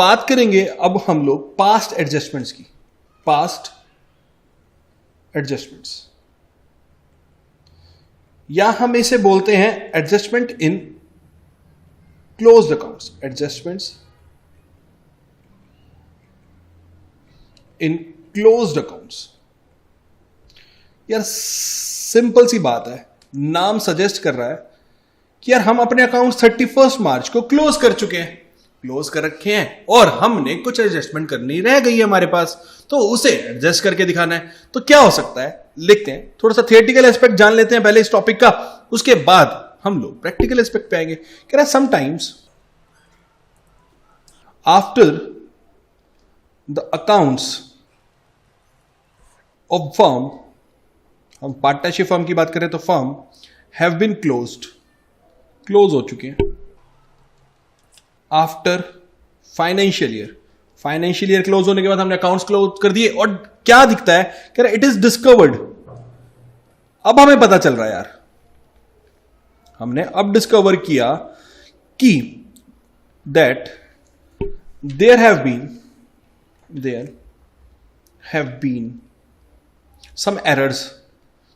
बात करेंगे अब हम लोग पास्ट एडजस्टमेंट्स की। पास्ट एडजस्टमेंट्स या हम इसे बोलते हैं adjustment in closed accounts. Adjustments in closed accounts. यार सिंपल सी बात है, नाम सजेस्ट कर रहा है कि यार हम अपने अकाउंट 31 मार्च को क्लोज कर चुके हैं, क्लोज कर रखे हैं और हमने कुछ एडजस्टमेंट करनी रह गई है हमारे पास, तो उसे एडजस्ट करके दिखाना है। तो क्या हो सकता है, लिखते हैं, थोड़ा सा थियोरेटिकल एस्पेक्ट जान लेते हैं पहले इस टॉपिक का, उसके बाद हम लोग प्रैक्टिकल एस्पेक्ट पे आएंगे। कह रहा है sometimes after the accounts of firm, हम पार्टनरशिप फर्म की बात करें तो firm have been closed, close हो चुके हैं after financial year. Financial year close होने के बाद हमने अकाउंट्स क्लोज कर दिए और क्या दिखता है, कह रहा इट इज डिस्कवर्ड। अब हमें पता चल रहा है यार, हमने अब डिस्कवर किया कि that there have been some errors,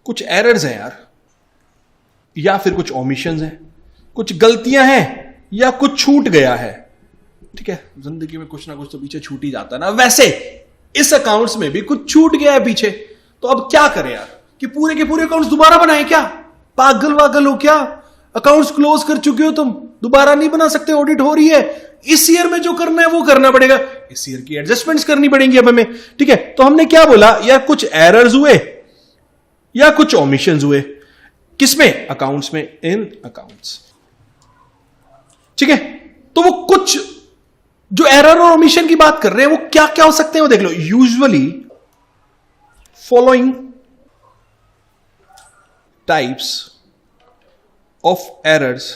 कुछ एरर्स हैं यार, या फिर कुछ ओमिशंस हैं, कुछ गलतियां हैं, या कुछ छूट गया है। ठीक है, जिंदगी में कुछ ना कुछ तो पीछे छूट ही जाता है ना, वैसे इस अकाउंट्स में भी कुछ छूट गया है पीछे। तो अब क्या करें यार, कि पूरे के पूरे अकाउंट्स दोबारा बनाए क्या? पागल वागल हो क्या? अकाउंट्स क्लोज कर चुके हो तुम, दोबारा नहीं बना सकते, ऑडिट हो रही है। इस ईयर में जो करना है वो करना पड़ेगा, इस ईयर की एडजस्टमेंट्स करनी पड़ेंगी अब हमें। ठीक है, तो हमने क्या बोला, या कुछ एरर्स हुए या कुछ ओमिशंस हुए, किसमें? अकाउंट्स में, इन अकाउंट्स। ठीक है, तो वो कुछ जो एरर और ओमिशन की बात कर रहे हैं वो क्या क्या हो सकते हैं वो देख लो। Usually following types of errors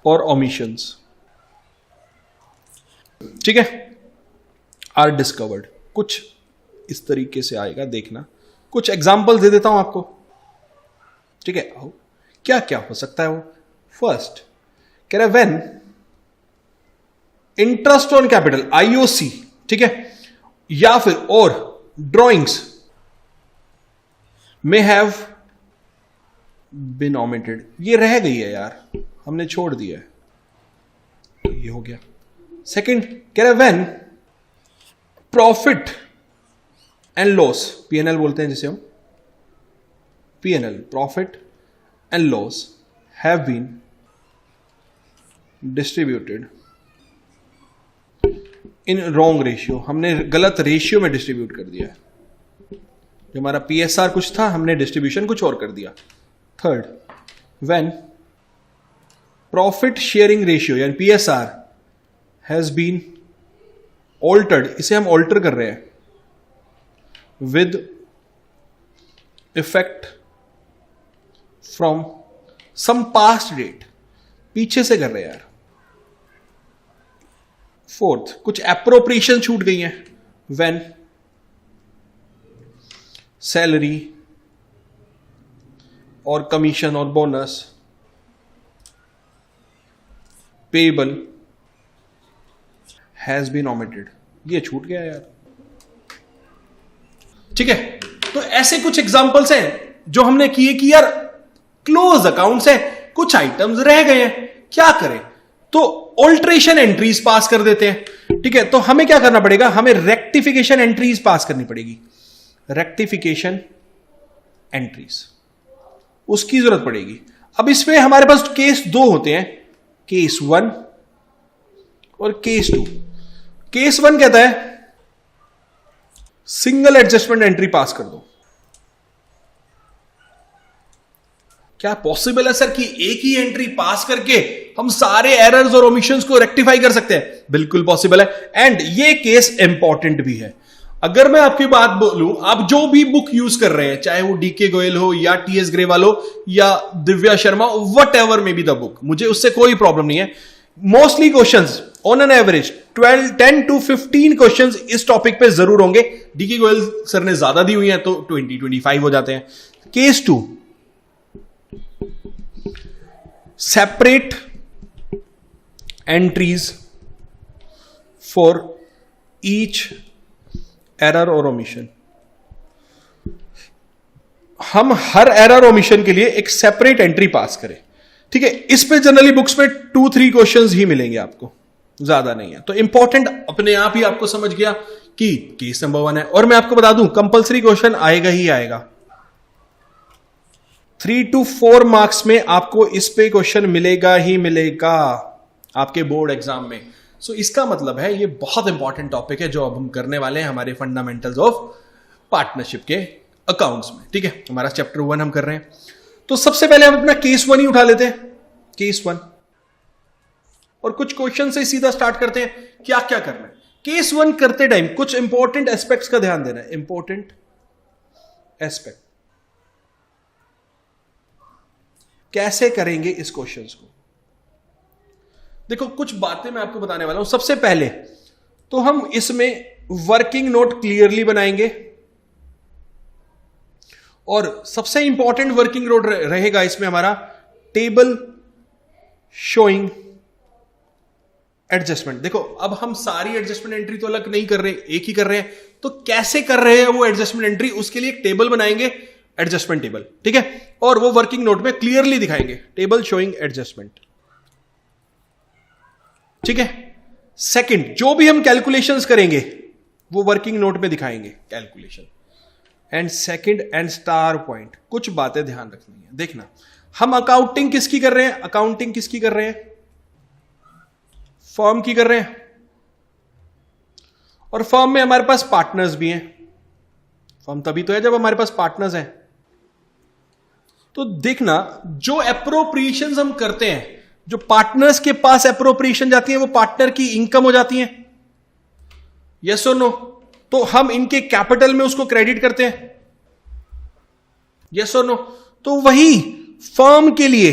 और ओमिशंस, ठीक है, आर डिस्कवर्ड। कुछ इस तरीके से आएगा, देखना। कुछ एग्जाम्पल दे देता हूं आपको। ठीक है, क्या क्या हो सकता है वो। फर्स्ट कह रहा है when interest on capital, IOC, ठीक है, या फिर और drawings may have been omitted, ये रह गई है यार, हमने छोड़ दिया है, ये हो गया। सेकंड कह रहा है when profit and loss, PNL बोलते हैं जिसे हम, PNL, profit and loss have been distributed in wrong ratio, हमने गलत रेशियो में डिस्ट्रीब्यूट कर दिया है। जो हमारा पीएसआर कुछ था, हमने डिस्ट्रीब्यूशन कुछ और कर दिया। Third, when profit sharing ratio यानी पीएसआर हैज बीन ऑल्टर्ड, इसे हम ऑल्टर कर रहे हैं with effect from some past date, पीछे से कर रहे हैं यार। फोर्थ, कुछ एप्रोप्रिएशन छूट गई हैं, व्हेन सैलरी और कमीशन और bonus payable has been omitted, ये छूट गया यार। ठीक है, तो ऐसे कुछ एग्जांपल्स हैं जो हमने किए कि यार क्लोज अकाउंट्स है, कुछ आइटम्स रह गए हैं, क्या करें? तो ऑल्ट्रेशन एंट्रीज पास कर देते हैं। ठीक है, तो हमें क्या करना पड़ेगा, हमें रेक्टिफिकेशन एंट्रीज पास करनी पड़ेगी। रेक्टिफिकेशन एंट्रीज, उसकी जरूरत पड़ेगी। अब इसमें हमारे पास केस दो होते हैं, केस 1 और केस 2। केस 1 कहता है सिंगल एडजस्टमेंट एंट्री पास कर दो। क्या पॉसिबल है सर कि एक ही एंट्री पास करके हम सारे एरर्स और ओमिशंस को रेक्टिफाई कर सकते हैं? बिल्कुल पॉसिबल है, एंड ये केस इंपॉर्टेंट भी है। अगर मैं आपकी बात बोलूं, आप जो भी बुक यूज कर रहे हैं, चाहे वो डीके गोयल हो या टीएस ग्रेवाल हो या Divya Sharma, what ever may be the book, मुझे उससे कोई प्रॉब्लम नहीं है। Mostly questions on an average 10 to 15 questions इस टॉपिक पे जरूर होंगे। डीके गोयल सर ने ज्यादा दी हुई हैं तो 20-25 हो जाते हैं। Case 2, separate entries for each error और ओमिशन। हम हर एरर ओमिशन के लिए एक सेपरेट एंट्री पास करें, ठीक है। इस पे जनरली बुक्स में 2-3 क्वेश्चंस ही मिलेंगे आपको, ज्यादा नहीं है। तो इंपॉर्टेंट अपने आप ही आपको समझ गया कि केस नंबर 1 है। और मैं आपको बता दूं, कंपलसरी क्वेश्चन आएगा ही आएगा। 3 to 4 मार्क्स में आपको इस पे क्वेश्चन मिलेगा ही मिलेगा आपके बोर्ड एग्जाम में। सो इसका मतलब है ये बहुत इंपॉर्टेंट टॉपिक है जो अब हम करने वाले हैं हमारे फंडामेंटल्स ऑफ पार्टनरशिप के अकाउंट्स में, ठीक है। हमारा चैप्टर 1 हम कर रहे हैं। तो सबसे पहले हम अपना केस 1 ही उठा लेते हैं, केस 1, और कुछ क्वेश्चन से सीधा स्टार्ट करते हैं। क्या क्या करना है केस 1 करते टाइम, कुछ इंपॉर्टेंट एस्पेक्ट्स का ध्यान देना है। इंपॉर्टेंट एस्पेक्ट, कैसे करेंगे इस क्वेश्चंस को। देखो कुछ बातें मैं आपको बताने वाला हूं। सबसे पहले तो हम इसमें वर्किंग नोट क्लियरली बनाएंगे, और सबसे इंपॉर्टेंट वर्किंग नोट रहेगा इसमें हमारा टेबल शोइंग एडजस्टमेंट। देखो अब हम सारी एडजस्टमेंट एंट्री तो अलग नहीं कर रहे, एक ही कर रहे हैं। तो कैसे कर रहे हैं वो एडजस्टमेंट एंट्री, उसके लिए एक टेबल बनाएंगे, एडजस्टमेंट टेबल, ठीक है। और वो वर्किंग नोट में क्लियरली दिखाएंगे, टेबल शोइंग एडजस्टमेंट, ठीक है। सेकंड, जो भी हम कैलकुलेशंस करेंगे वो वर्किंग नोट में दिखाएंगे calculation. And second and star point, कुछ बातें ध्यान रखनी है। देखना, हम अकाउंटिंग किसकी कर रहे हैं, अकाउंटिंग किसकी कर रहे हैं, फर्म की कर रहे हैं। और फर्म में हमारे पास पार्टनर्स भी हैं। फर्म तभी तो है जब हमारे पास पार्टनर्स हैं। तो देखना, जो एप्रोप्रिएशंस हम करते हैं, जो पार्टनर्स के पास एप्रोप्रिएशन जाती है वो पार्टनर की इनकम हो जाती है, यस और नो। तो हम इनके कैपिटल में उसको क्रेडिट करते हैं, यस और नो। तो वही फर्म के लिए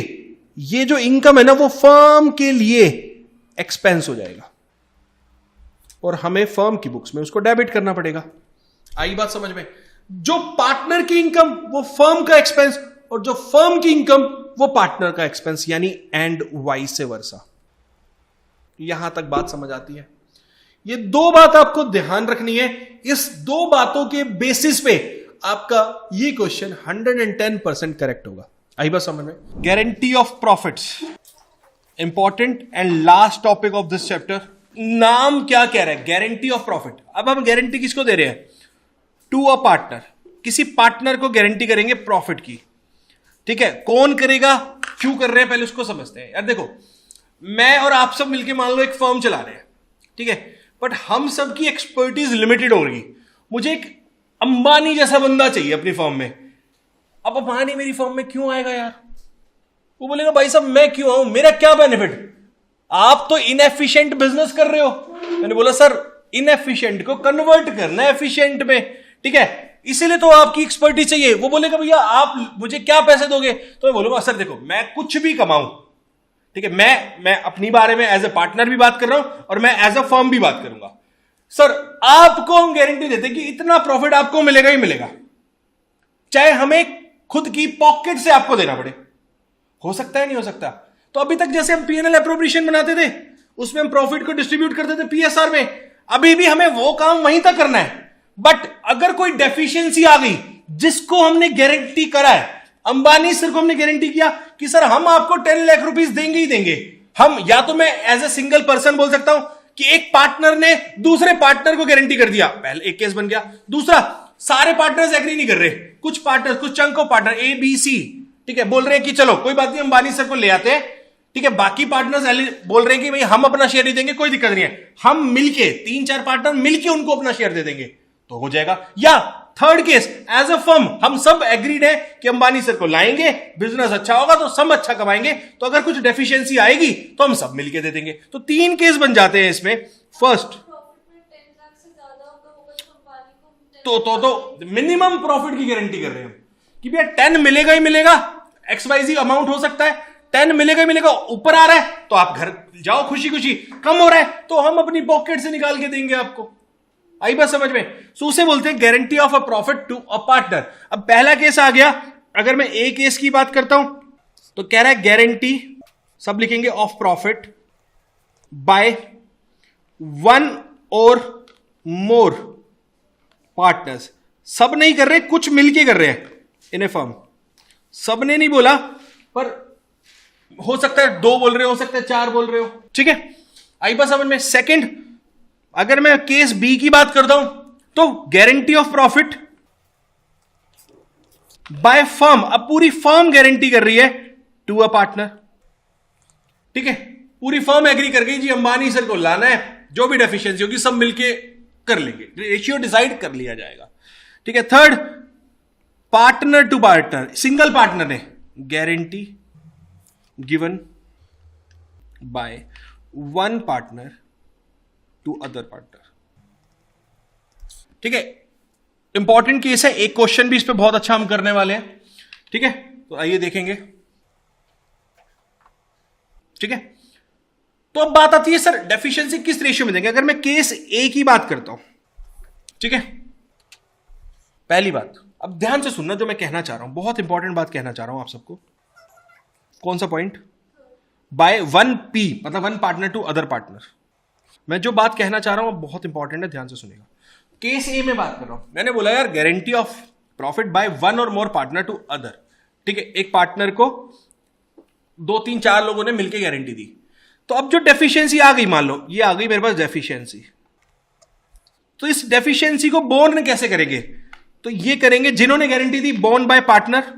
ये जो इनकम है ना, वो फर्म के लिए एक्सपेंस हो जाएगा, और हमें फर्म की बुक्स में उसको डेबिट करना पड़ेगा। आई बात समझ में। जो पार्टनर की इनकम वो फर्म का एक्सपेंस, और जो फर्म की इनकम वो पार्टनर का एक्सपेंस, यानी एंड वाइस वर्सा। यहां तक बात समझ आती है। ये 2 बात आपको ध्यान रखनी है। इस 2 बातों के बेसिस पे आपका ये क्वेश्चन 110% करेक्ट होगा। आई बात समझ में। Guarantee of profits, important and last topic of this chapter. नाम क्या कह रहा है, गारंटी ऑफ प्रॉफिट। अब हम गारंटी किसको दे रहे हैं, टू अ पार्टनर। किसी पार्टनर को गारंटी करेंगे प्रॉफिट की, ठीक है। कौन करेगा, क्यों कर रहे हैं, पहले उसको समझते हैं। यार देखो, मैं और आप सब मिलके मान लो एक फर्म चला रहे हैं, ठीक है। बट हम सब की एक्सपर्टीज लिमिटेड होगी। मुझे एक अंबानी जैसा बंदा चाहिए अपनी फर्म में। अब अंबानी मेरी फर्म में क्यों आएगा यार, वो बोलेगा भाई साहब मैं क्यों आऊं, मेरा क्या बेनिफिट, आप तो इनएफिशिएंट बिजनेस कर रहे हो। मैंने बोला सर इनएफिशिएंट को कन्वर्ट करना है एफिशिएंट में, ठीक है, इसीलिए तो आपकी एक्सपर्टीज चाहिए। वो बोलेगा भैया आप मुझे क्या पैसे दोगे, तो मैं बोलूंगा सर देखो मैं कुछ भी कमाऊं, ठीक है, मैं अपनी बारे में एज ए पार्टनर भी बात कर रहा हूं और मैं एज ए फर्म भी बात करूंगा। सर आपको हम गारंटी देते कि इतना प्रॉफिट आपको मिलेगा ही मिलेगा, चाहे हमें खुद की पॉकेट से आपको देना पड़े। हो सकता है नहीं हो सकता। तो अभी तक जैसे हम पीएनएल एप्रोप्रिएशन बनाते थे, उसमें हम प्रॉफिट को डिस्ट्रीब्यूट करते थे पीएसआर में, अभी भी हमें वो काम वहीं तक करना है। बट अगर कोई डेफिशिएंसी आ गई जिसको हमने गारंटी करा है, अंबानी सर को हमने गारंटी किया कि सर हम आपको 10 लाख रुपीस देंगे ही देंगे। हम या तो मैं एज ए सिंगल पर्सन बोल सकता हूं कि एक पार्टनर ने दूसरे पार्टनर को गारंटी कर दिया, पहले एक केस बन गया। दूसरा, सारे पार्टनर्स एग्री नहीं कर रहे, कुछ पार्टनर्स, कुछ chunk of partner A B C, ठीक है, बोल रहे हैं कि चलो कोई बात नहीं अंबानी सर को ले आते हैं, ठीक है। बाकी पार्टनर्स बोल रहे हैं कि भाई हम अपना शेयर ही देंगे, कोई दिक्कत नहीं है, हम मिलके 3-4 पार्टनर मिलके उनको अपना शेयर दे देंगे, तो हो जाएगा। या third case, as a firm हम सब एग्रीड है कि अंबानी सर को लाएंगे, बिजनेस अच्छा होगा तो सब अच्छा कमाएंगे, तो अगर कुछ डेफिशिएंसी आएगी तो हम सब मिलके दे देंगे। तो 3 केस बन जाते हैं इसमें। फर्स्ट तो मिनिमम प्रॉफिट की गारंटी कर रहे हैं कि भैया 10 मिलेगा ही मिलेगा, XYZ अमाउंट हो सकता है, 10 मिलेगा ही मिलेगा, ऊपर आ रहा है तो आप घर जाओ खुशी खुशी, कम हो रहा है तो हम अपनी पॉकेट से निकाल के देंगे आपको। आई बात समझ में। सो उसे बोलते हैं guarantee of a profit to a partner. अब पहला केस आ गया, अगर मैं ए केस की बात करता हूं तो कह रहा है गारंटी, सब लिखेंगे, ऑफ प्रॉफिट बाय वन और मोर पार्टनर्स, सब नहीं कर रहे, कुछ मिलके कर रहे हैं इन ए फर्म। सबने नहीं बोला, पर हो सकता है 2 बोल रहे हो सकता है 4 बोल रहे हो, ठीक है। आई बात समझ में। सेकंड, अगर मैं केस बी की बात करता हूं तो guarantee of profit by firm, अब पूरी फर्म गारंटी कर रही है टू अ पार्टनर, ठीक है। पूरी फर्म एग्री कर गई जी अंबानी सर को लाना है, जो भी डेफिशिएंसी होगी सब मिलके कर लेंगे, रेशियो डिसाइड कर लिया जाएगा, ठीक है। Third, partner to partner, single partner ने guarantee given by one partner to other partner, ठीक है। इंपॉर्टेंट केस है, एक क्वेश्चन भी इस पे बहुत अच्छा हम करने वाले हैं, ठीक है। तो आइए देखेंगे, ठीक है। तो अब बात आती है सर डेफिशिएंसी किस रेशियो में देंगे। अगर मैं केस ए की बात करता हूं, ठीक है, पहली बात, अब ध्यान से सुनना जो मैं कहना चाह रहा हूं, बहुत इंपॉर्टेंट बात कहना चाह रहा हूं आप सबको। कौन सा पॉइंट? बाय वन पी, मतलब one partner to other partner. मैं जो बात कहना चाह रहा हूं बहुत इंपॉर्टेंट है, ध्यान से सुनेगा। केस ए में बात कर रहा हूं, मैंने बोला यार guarantee of profit by one और मोर पार्टनर टू अदर, ठीक है। एक पार्टनर को 2 3 4 लोगों ने मिलकर गारंटी दी। तो अब जो डेफिशिएंसी आ गई, मान लो ये आ गई मेरे पास डेफिशिएंसी, तो इस डेफिशिएंसी को बोर्न कैसे करेंगे? तो ये करेंगे जिन्होंने गारंटी दी borne by partner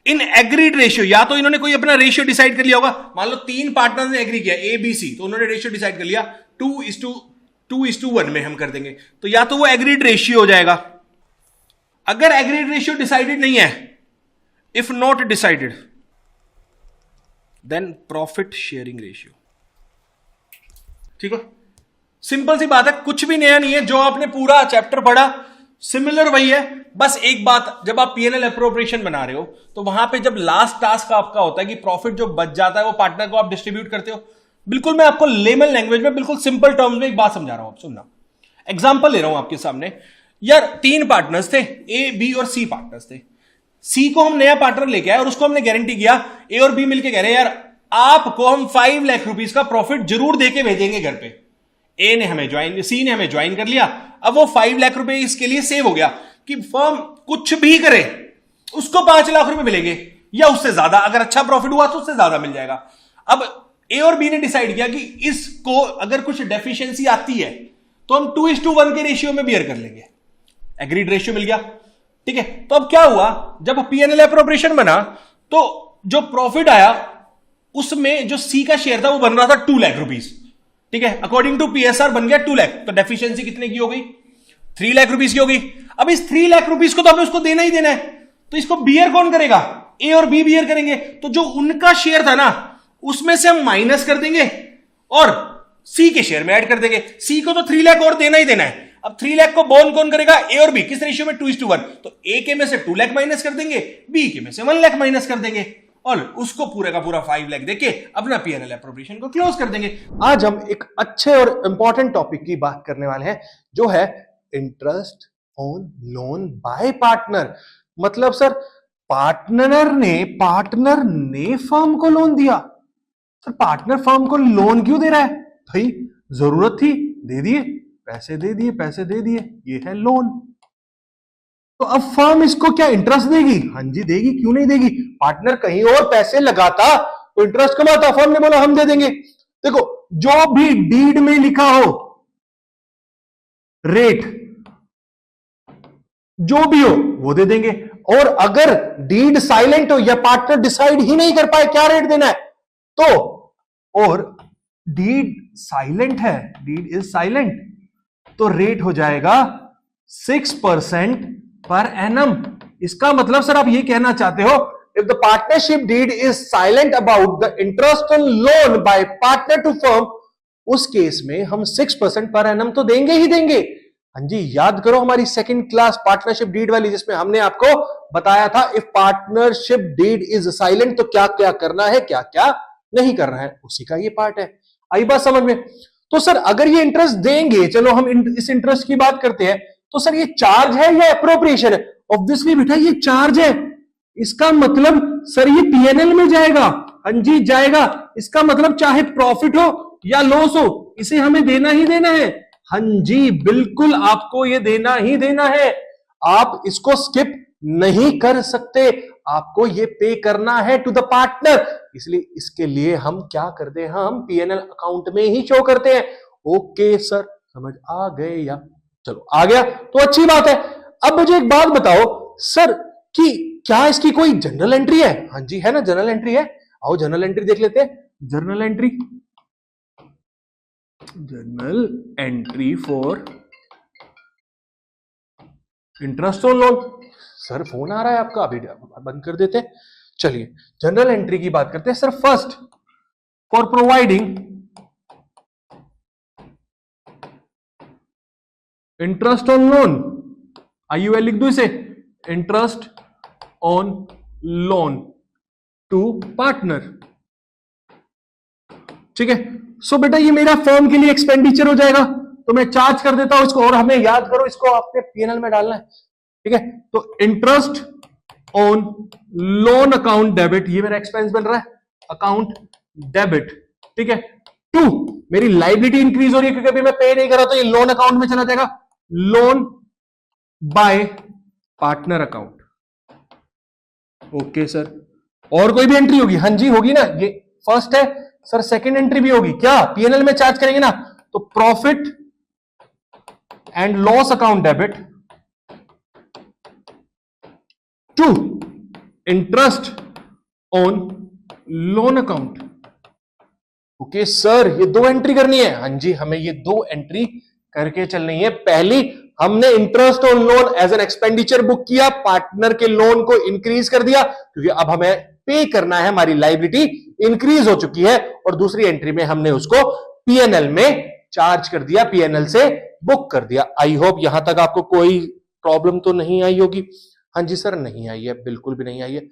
in agreed ratio. या तो इन्होंने कोई अपना रेशियो डिसाइड कर लिया होगा, मान लो 3 पार्टनर ने एग्री किया ए बी सी, तो उन्होंने रेशियो डिसाइड कर लिया 2:1 में हम कर देंगे, तो या तो वो एग्रीड रेशियो हो जाएगा। अगर एग्रीड रेशियो डिसाइडेड नहीं है, if not decided, then profit sharing ratio, ठीक है। सिंपल सी बात है, कुछ भी नया नहीं है, जो आपने पूरा चैप्टर पढ़ा सिमिलर वही है। बस एक बात, जब आप पीएनएल अप्रोप्रिएशन बना रहे हो तो वहां पे जब लास्ट टास्क आपका होता है कि प्रॉफिट जो बच जाता है वो पार्टनर को आप डिस्ट्रीब्यूट करते हो। बिल्कुल मैं आपको लेमन लैंग्वेज में बिल्कुल सिंपल टर्म्स में एक बात समझा रहा हूं, आप सुनना। एग्जांपल ले रहा हूं आपके सामने। यार 3 पार्टनर्स थे, ए बी और सी पार्टनर्स थे। सी को हम नया पार्टनर लेके आए और उसको हमने गारंटी किया, ए और बी मिलके कह रहे हैं यार आपको हम 5 लाख रुपीस का प्रॉफिट जरूर देके भेजेंगे घर पे। ए ने हमें ज्वाइन, सी ने हमें ज्वाइन कर लिया। अब वो 5 लाख रुपए इसके लिए सेव हो गया कि फर्म कुछ भी करे उसको 5 लाख रुपए मिलेंगे या उससे ज्यादा, अगर अच्छा प्रॉफिट हुआ तो उससे ज्यादा मिल जाएगा। अब ए और बी ने डिसाइड किया कि इसको अगर कुछ डेफिशिएंसी आती है तो हम 2:1 के रेशियो में बियर कर लेंगे, एग्रीड रेशियो मिल गया, ठीक है। तो अब क्या हुआ, जब पीएनएल अप्रोप्रिएशन बना तो जो प्रॉफिट आया उसमें जो सी का शेयर था वो बन रहा था 2 लाख रुपीस, ठीक है। अकॉर्डिंग टू पीएसआर बन गया 2 लाख, तो डेफिशिएंसी कितने की हो गई? 3 लाख रुपीस की हो गई। अब इस 3 लाख रुपीस को तो हमें उसको देना ही देना है, तो इसको बियर कौन करेगा? ए और बी बियर करेंगे। तो जो उनका शेयर था ना उसमें से हम माइनस कर देंगे और सी के शेयर में ऐड कर देंगे। सी को तो 3 लाख और देना ही देना है। अब 3 लाख को बोन कौन करेगा? ए और बी। किस रेशियो में? 2:1। तो ए के में से 2 लाख माइनस कर देंगे, बी के में से 1 लाख माइनस कर देंगे और उसको पूरे का पूरा 5 लाख देके अपना पीएनएल अप्रोप्रिएशन को क्लोज कर देंगे। आज हम एक अच्छे और इंपॉर्टेंट टॉपिक की बात करने वाले हैं, जो है interest on loan by partner. मतलब सर पार्टनर ने फर्म को लोन दिया। सर पार्टनर फर्म को लोन क्यों दे रहा है? भाई जरूरत थी, दे दिए, पैसे दे दिए, ये है लोन। तो अब फर्म इसको क्या इंटरेस्ट देगी? हाँ जी देगी, क्यों नहीं देगी। पार्टनर कहीं और पैसे लगाता तो इंटरेस्ट कमाता, फर्म ने बोला हम दे देंगे। देखो जो भी डीड में लिखा हो रेट, जो भी हो वो दे देंगे। और अगर डीड साइलेंट हो या पार्टनर डिसाइड ही नहीं कर पाए क्या रेट देना है तो, और डीड साइलेंट है, डीड इज साइलेंट, तो रेट हो जाएगा 6% पर एनम। इसका मतलब सर आप ये कहना चाहते हो, if the partnership deed is silent about the interest on loan by partner to firm, उस केस में हम 6% पर एनम तो देंगे ही देंगे। हाँ जी याद करो हमारी सेकंड क्लास पार्टनरशिप डीड वाली, जिसमें हमने आपको बताया था if partnership deed is silent तो क्या क्या करना है, क्या क्या नहीं करना है, उसी का ये पार्ट है। आई बात समझ में? तो सर अगर ये इंटरेस्ट देंगे, चलो हम इस इंटरेस्ट की बात करते हैं, तो सर ये चार्ज है या अप्रोप्रिएशन है? ऑब्वियसली बेटा ये चार्ज है। इसका मतलब सर ये पीएनएल में जाएगा। हाँ जी जाएगा। इसका मतलब चाहे प्रॉफिट हो या लॉस हो, इसे हमें देना ही देना है। हाँ जी, बिल्कुल आपको ये देना ही देना है, आप इसको स्किप नहीं कर सकते, आपको ये पे करना है टू द पार्टनर। इसलिए इसके लिए हम क्या करते हैं, हम पीएनएल अकाउंट में ही शो करते हैं। ओके सर, समझ आ गए या? चलो आ गया तो अच्छी बात है। अब मुझे एक बात बताओ सर कि क्या इसकी कोई जनरल एंट्री है? हाँ जी है ना, जनरल एंट्री है। आओ जनरल एंट्री देख लेते हैं। General entry, general entry for interest on loan. Sir phone आ रहा है आपका, अभी बंद कर देते हैं। चलिए जनरल एंट्री की बात करते हैं sir. First, for providing interest on loan, IUL लिख दो इसे, interest on loan to partner. ठीक है, सो बेटा ये मेरा फर्म के लिए एक्सपेंडिचर हो जाएगा, तो मैं चार्ज कर देता हूं इसको। और हमें याद करो, इसको आपने पीएनएल में डालना है। ठीक है, तो interest on loan account debit, ये मेरा एक्सपेंस बन रहा है, अकाउंट डेबिट। ठीक है, टू, मेरी लाइबिलिटी इंक्रीज हो रही है क्योंकि अभी मैं पे नहीं कर रहा, तो ये लोन अकाउंट में चला जाएगा, loan by partner account. Okay sir, और कोई भी एंट्री होगी? हाँ जी होगी ना, ये फर्स्ट है सर। सेकंड एंट्री भी होगी क्या? पीएनएल में चार्ज करेंगे ना, तो profit and loss account debit to interest on loan account. Okay sir, ये दो एंट्री करनी है? हाँ जी, हमें ये दो एंट्री करके चलनी है। पहली, हमने interest on loan as an expenditure book किया, पार्टनर के लोन को इंक्रीज कर दिया क्योंकि अब हमें पे करना है, हमारी लायबिलिटी इंक्रीज हो चुकी है। और दूसरी एंट्री में हमने उसको पीएनएल में चार्ज कर दिया, पीएनएल से बुक कर दिया। आई होप यहां तक आपको कोई प्रॉब्लम तो नहीं आई होगी। हाँ जी सर, नहीं आई है, बिल्कुल भी नहीं आई है।